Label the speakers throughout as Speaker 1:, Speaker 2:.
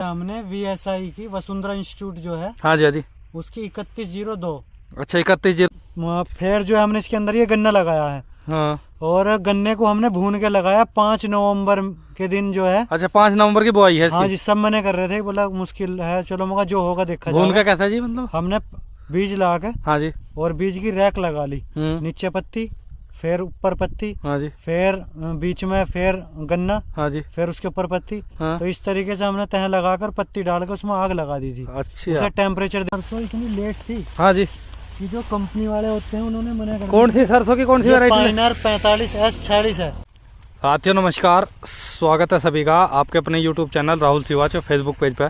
Speaker 1: हमने VSI की Vasundhara institute जो है,
Speaker 2: हाँ जी, हाँ जी,
Speaker 1: उसकी 3102।
Speaker 2: अच्छा 31
Speaker 1: फिर जो है हमने इसके अंदर ये गन्ना लगाया है।
Speaker 2: हाँ,
Speaker 1: और गन्ने को हमने भून के लगाया 5 नवंबर के दिन जो है।
Speaker 2: अच्छा 5 नवंबर की बुआई है इसकी?
Speaker 1: हाँ जी, सब मने कर रहे थे, बोला मुश्किल है, चलो मगर जो होगा देखा
Speaker 2: भून
Speaker 1: जाएगा।
Speaker 2: का कैसा जी मतलब?
Speaker 1: हमने बीज ला के,
Speaker 2: हाँ जी,
Speaker 1: और बीज की रैक लगा ली,
Speaker 2: हम्म,
Speaker 1: नीचे पत्ती, फिर ऊपर पत्ती,
Speaker 2: हाँ जी,
Speaker 1: फिर बीच में फिर गन्ना,
Speaker 2: हाँ जी,
Speaker 1: फिर उसके ऊपर पत्ती।
Speaker 2: हाँ,
Speaker 1: तो इस तरीके से हमने तह लगाकर पत्ती डालकर उसमें आग लगा दी थी।
Speaker 2: अच्छा,
Speaker 1: उसे टेम्परेचर सरसों इतनी लेट थी
Speaker 2: हाँ जी।
Speaker 1: कि जो कंपनी वाले होते हैं उन्होंने मना कर
Speaker 2: कौन सी सरसों की कौन सी वैरायटी?
Speaker 1: पाइनर 45S40 है।
Speaker 2: साथियों नमस्कार, स्वागत है सभी का आपके अपने YouTube channel Rahul Siwach Facebook page पे।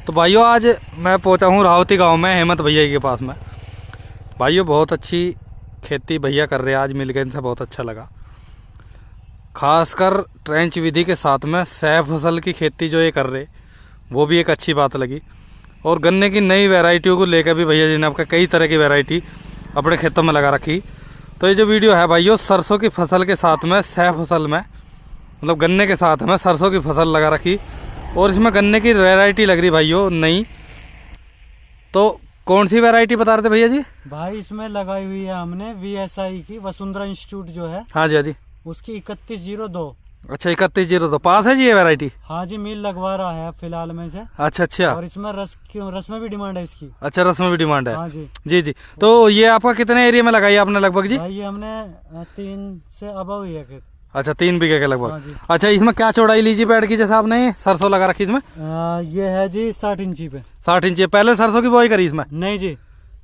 Speaker 2: तो भाइयों आज मैं पहुंचा हूं रावती गांव में हेमंत भैया के पास में। भाइयों बहुत अच्छी खेती भैया कर रहे हैं, आज मिल गए इनसे बहुत अच्छा लगा। खासकर ट्रेंच विधि के साथ में सह फसल की खेती जो ये कर रहे वो भी एक अच्छी बात लगी। और गन्ने की नई वैरायटियों को लेकर भी भैया जी ने आपका कई तरह की वैरायटी अपने खेतों में लगा रखी। तो ये जो वीडियो है भाइयों सरसों की फसल के साथ में सह फसल में मतलब गन्ने के साथ में सरसों की फसल लगा रखी, और इसमें गन्ने की वैरायटी लग रही भाइयों नई। तो कौन सी वैरायटी बता रहे थे भैया जी?
Speaker 1: भाई इसमें लगाई हुई है हमने VSI की वसुंधरा इंस्टीट्यूट जो है,
Speaker 2: हाँ जी, हाँ जी,
Speaker 1: उसकी 3102।
Speaker 2: अच्छा 3102 पास है जी ये वैरायटी?
Speaker 1: हाँ जी, मिल लगवा रहा है फिलहाल में से।
Speaker 2: अच्छा अच्छा,
Speaker 1: और इसमें रस में भी डिमांड है इसकी।
Speaker 2: अच्छा रस में भी डिमांड है?
Speaker 1: हाँ जी
Speaker 2: जी जी। तो ये आपका कितने एरिया में लगाई आपने लगभग जी?
Speaker 1: भाई ये हमने 3 से अबव ही है खेत।
Speaker 2: अच्छा 3 बीघे के
Speaker 1: हाँ
Speaker 2: लगभग।
Speaker 1: जी।
Speaker 2: अच्छा इसमें क्या चौड़ाई लीजी पेड़ की जैसे आपने सरसों लगा रखी इसमें?
Speaker 1: ये है जी 60 इंची पे।
Speaker 2: 60 इंच। पहले सरसों की बुआई करी इसमें?
Speaker 1: नहीं जी,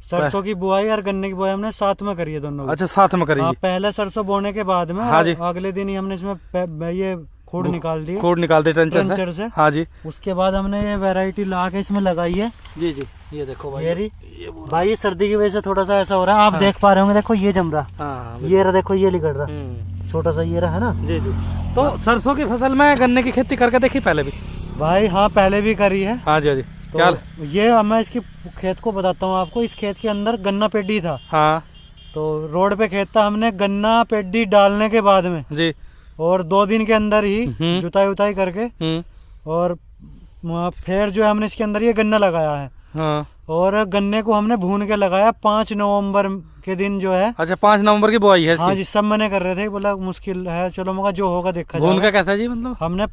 Speaker 1: सरसों की बुआई और गन्ने की बुआई हमने साथ में करी है दोनों।
Speaker 2: अच्छा साथ में करी
Speaker 1: हाँ,
Speaker 2: जी।
Speaker 1: पहले सरसों बोने के बाद में
Speaker 2: हाँ जी।
Speaker 1: अगले दिन ही हमने इसमें ये खोड निकाल दी,
Speaker 2: खोड निकाल दे
Speaker 1: ट्रेंचर से।
Speaker 2: हाँ जी।
Speaker 1: उसके बाद हमने ये वैरायटी ला के इसमें लगाई है।
Speaker 2: जी जी, ये देखो भाई,
Speaker 1: ये भाई ये सर्दी की वजह से थोड़ा सा ऐसा हो रहा है, आप देख पा रहे होंगे। देखो ये जम रहा,
Speaker 2: हाँ
Speaker 1: ये रहा, देखो ये लिगड़ रहा, छोटा सा ये रहा है ना।
Speaker 2: जी जी। तो सरसों की फसल में गन्ने की खेती करके देखी पहले भी?
Speaker 1: भाई हाँ, पहले भी करी है।
Speaker 2: हाँ जी, हाँ जी।
Speaker 1: तो
Speaker 2: क्या
Speaker 1: ये मैं इसकी खेत को बताता हूँ आपको। इस खेत के अंदर गन्ना पेडी था।
Speaker 2: हाँ
Speaker 1: तो रोड पे खेत था, हमने गन्ना पेडी डालने के बाद में
Speaker 2: जी,
Speaker 1: और 2 दिन के अंदर ही जुताई उताई करके और फिर जो है हमने इसके अंदर ये गन्ना लगाया है।
Speaker 2: हाँ,
Speaker 1: और गन्ने को हमने भून के लगाया 5 नवंबर के दिन जो है।
Speaker 2: अच्छा 5 नवंबर की बुआई है इसकी?
Speaker 1: हाँ जी, सब मने कर रहे थे, बोला मुश्किल है, चलो मगर जो होगा देखा
Speaker 2: भून
Speaker 1: जाएगा।
Speaker 2: का कैसा जी मतलब?
Speaker 1: हमने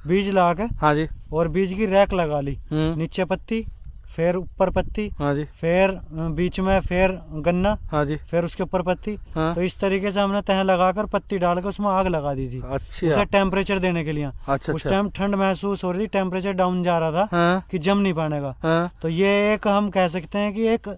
Speaker 1: बीज ला के,
Speaker 2: हाँ जी,
Speaker 1: और बीज की रैक लगा ली,
Speaker 2: हम्म,
Speaker 1: नीचे पत्ती, फिर ऊपर पत्ती,
Speaker 2: हाँ जी,
Speaker 1: फिर बीच में फिर गन्ना,
Speaker 2: हाँ जी,
Speaker 1: फिर उसके ऊपर पत्ती।
Speaker 2: हाँ,
Speaker 1: तो इस तरीके से हमने तह लगाकर पत्ती डालकर उसमें आग लगा दी थी,
Speaker 2: अच्छा
Speaker 1: उसे टेम्परेचर देने के लिए।
Speaker 2: अच्छा
Speaker 1: उस
Speaker 2: अच्छा,
Speaker 1: टाइम ठंड महसूस हो रही थी, टेम्परेचर डाउन जा रहा था
Speaker 2: हाँ
Speaker 1: कि जम नहीं पानेगा।
Speaker 2: हाँ,
Speaker 1: तो ये एक हम कह सकते हैं कि एक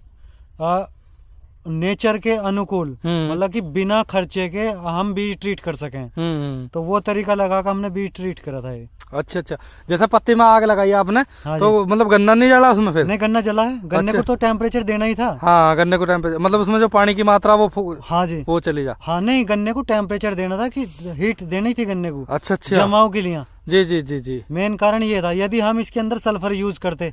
Speaker 1: नेचर के अनुकूल, मतलब कि बिना खर्चे के हम बीज ट्रीट कर सकें। तो वो तरीका लगा कर हमने बीज ट्रीट करा था ये।
Speaker 2: अच्छा अच्छा। जैसे पत्ती में आग लगाई आपने,
Speaker 1: हाँ
Speaker 2: तो मतलब गन्ना नहीं जला उसमें फिर?
Speaker 1: नहीं, गन्ना जला है। गन्ने
Speaker 2: अच्छा।
Speaker 1: को तो टेम्परेचर देना ही था।
Speaker 2: हाँ गन्ने को टेम्परेचर मतलब उसमें जो पानी की मात्रा वो
Speaker 1: हाँ जी,
Speaker 2: वो चली जा।
Speaker 1: हाँ नहीं, गन्ने को टेम्परेचर देना था कि हीट देनी थी गन्ने को,
Speaker 2: अच्छा अच्छा,
Speaker 1: जमाव के लिए।
Speaker 2: जी जी जी जी।
Speaker 1: मेन कारण ये था, यदि हम इसके अंदर सल्फर यूज करते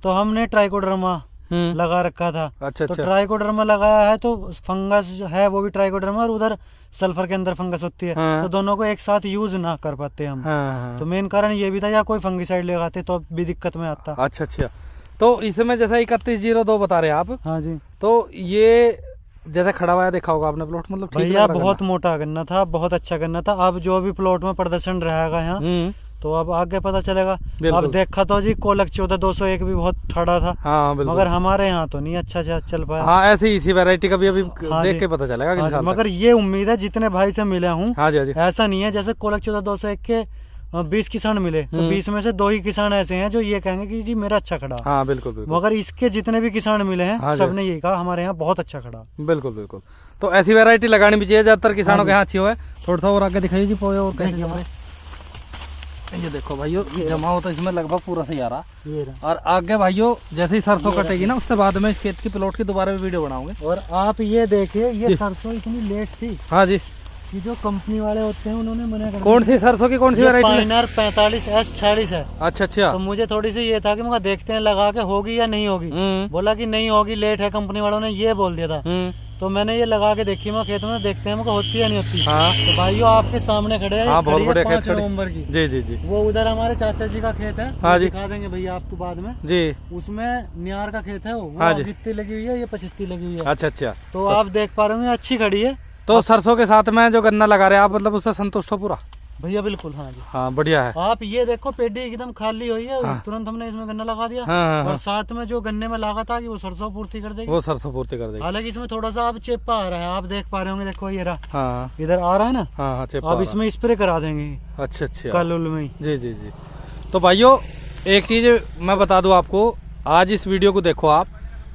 Speaker 1: तो हमने ट्राइकोडर्मा लगा रखा था।
Speaker 2: अच्छा
Speaker 1: तो
Speaker 2: अच्छा,
Speaker 1: ट्राइकोडर्मा लगाया है तो फंगस जो है वो भी ट्राइकोडर्मा, और उधर सल्फर के अंदर फंगस होती है।
Speaker 2: हाँ।
Speaker 1: तो दोनों को एक साथ यूज ना कर पाते हम।
Speaker 2: हाँ
Speaker 1: तो मेन कारण ये भी था, या कोई फंगिसाइड लगाते तो भी दिक्कत में आता।
Speaker 2: अच्छा अच्छा। तो इसमें जैसा 3102 बता रहे हैं आप,
Speaker 1: हाँ जी।
Speaker 2: तो ये जैसा खड़ा हुआ है देखा होगा आपने प्लॉट, मतलब ठीक
Speaker 1: भैया
Speaker 2: लग रहा
Speaker 1: बहुत मोटा गन्ना था, बहुत अच्छा गन्ना था। अब जो भी प्लॉट में प्रदर्शन रहेगा यहाँ, तो अब आगे पता चलेगा। अब देखा तो जी कोलक 14-201 भी बहुत ठड़ा था।
Speaker 2: हाँ बिल्कुल।
Speaker 1: मगर हमारे यहाँ तो नहीं अच्छा चल पाया।
Speaker 2: हाँ ऐसी इसी वैरायटी का भी अभी
Speaker 1: हाँ
Speaker 2: देख
Speaker 1: जी।
Speaker 2: के पता चलेगा
Speaker 1: हाँ जी, मगर ये उम्मीद है जितने भाई से मिले हूँ,
Speaker 2: हाँ जी, हाँ जी,
Speaker 1: ऐसा नहीं है जैसे कोलक 14-201 के 20 किसान मिले तो 20 में से 2 ही किसान ऐसे हैं जो ये कहेंगे कि जी मेरा अच्छा खड़ा।
Speaker 2: हाँ बिल्कुल बिल्कुल।
Speaker 1: मगर इसके जितने भी किसान मिले हैं,
Speaker 2: हाँ
Speaker 1: सबने यही कहा हमारे यहाँ बहुत अच्छा खड़ा।
Speaker 2: बिल्कुल बिल्कुल। तो ऐसी वैरायटी लगानी भी चाहिए, ज्यादातर किसानों
Speaker 1: हाँ
Speaker 2: के यहाँ अच्छी हो है। थोड़ा सा और आगे दिखाइए जी पोए और कैसे
Speaker 1: देखिए
Speaker 2: जमा रहे। ये देखो भाइयों जमा होता इसमें लगभग पूरा सही आ रहा।
Speaker 1: ये रहा।
Speaker 2: और आगे भाइयों जैसे ही सरसों कटेगी ना, उससे बाद में इस खेत की प्लॉट की दोबारा भी वीडियो बनाऊंगे।
Speaker 1: और आप ये देखिए, ये सरसों इतनी लेट थी
Speaker 2: हाँ जी,
Speaker 1: कि जो कंपनी वाले होते हैं उन्होंने मना कर
Speaker 2: कौन सी सरसों की कौन सी वैरायटी?
Speaker 1: पाइनर 45S40 है।
Speaker 2: अच्छा अच्छा।
Speaker 1: तो मुझे थोड़ी सी ये था कि मगर देखते हैं लगा के होगी या नहीं होगी। बोला कि नहीं होगी, लेट है, कंपनी वालों ने ये बोल दिया था। तो मैंने ये लगा के देखी मैं खेत में, देखते हैं मुझे होती है नहीं होती।
Speaker 2: हाँ
Speaker 1: तो भाइयों आपके सामने खड़े हैं,
Speaker 2: हाँ, बहुत बढ़िया खेत
Speaker 1: 5 नवंबर की।
Speaker 2: जी जी जी।
Speaker 1: वो उधर हमारे चाचा जी का खेत है,
Speaker 2: हाँ जी,
Speaker 1: दिखा देंगे भैया आपको बाद में
Speaker 2: जी।
Speaker 1: उसमें नियार का खेत है, वो
Speaker 2: हाँ जी,
Speaker 1: 70 लगी हुई है, ये 75 लगी हुई है।
Speaker 2: अच्छा अच्छा।
Speaker 1: तो आप देख पा रहे होंगे अच्छी खड़ी है।
Speaker 2: तो सरसों के साथ में जो गन्ना लगा रहे हैं आप, मतलब उससे संतुष्ट हो पूरा?
Speaker 1: भैया बिल्कुल हाँ जी।
Speaker 2: हाँ बढ़िया है।
Speaker 1: आप ये देखो पेडी एकदम खाली हुई है,
Speaker 2: हाँ।
Speaker 1: तुरंत हमने इसमें गन्ना लगा दिया।
Speaker 2: हाँ,
Speaker 1: और
Speaker 2: हाँ,
Speaker 1: साथ में जो गन्ने में लगा था कि वो सरसों पूर्ति कर देगी,
Speaker 2: वो सरसों पूर्ति कर देगी।
Speaker 1: हालांकि इसमें थोड़ा सा अब चेपा आ रहा है, आप देख पा रहे होंगे, देखो ये रहा,
Speaker 2: हाँ
Speaker 1: इधर आ रहा है ना।
Speaker 2: हाँ हाँ, चेपा
Speaker 1: अब इसमें स्प्रे करा देंगे।
Speaker 2: अच्छा अच्छा,
Speaker 1: कल उल में।
Speaker 2: जी जी जी। तो भाइयों एक चीज मैं बता दूं आपको, आज इस वीडियो को देखो आप,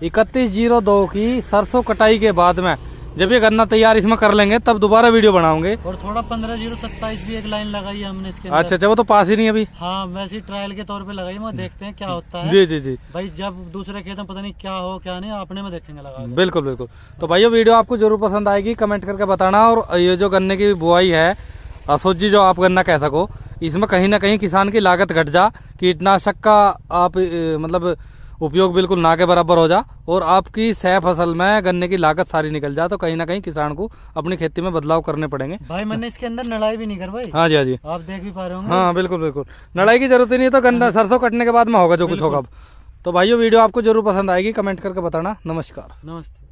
Speaker 2: 31/02 की सरसों कटाई के बाद में जब ये गन्ना तैयार इसमें कर लेंगे तब दोबारा वीडियो बनाऊंगे।
Speaker 1: और थोड़ा 15/027 भी एक लाइन लगाई है हमने इसके अंदर।
Speaker 2: अच्छा अच्छा, वो तो पास ही नहीं अभी।
Speaker 1: हाँ वैसे ट्रायल के तौर पे लगाई है, देखते हैं क्या होता है।
Speaker 2: जी जी जी
Speaker 1: भाई जब दूसरे खेत में पता नहीं क्या हो क्या नहीं, अपने में देखेंगे लगा के।
Speaker 2: बिल्कुल बिल्कुल। तो भाइयों वीडियो आपको जरूर पसंद आएगी, कमेंट करके बताना। और ये जो गन्ने की बुआई है, असोजी जो आप गन्ना कह सको, इसमें कहीं ना कहीं किसान की लागत घट जा, कीटनाशक का आप मतलब उपयोग बिल्कुल ना के बराबर हो जा, और आपकी सह फसल में गन्ने की लागत सारी निकल जा, तो कहीं ना कहीं किसान को अपनी खेती में बदलाव करने पड़ेंगे।
Speaker 1: भाई मैंने इसके अंदर नड़ाई भी नहीं करवाई।
Speaker 2: हाँ जी हाँ जी,
Speaker 1: आप देख भी पा रहे होंगे।
Speaker 2: हाँ बिल्कुल बिल्कुल, लड़ाई की जरूरत ही नहीं है, तो गन्ना सरसों कटने के बाद में होगा जो कुछ होगा। तो भाइयों वीडियो आपको जरूर पसंद आएगी, कमेंट करके बताना। नमस्कार।
Speaker 1: नमस्ते।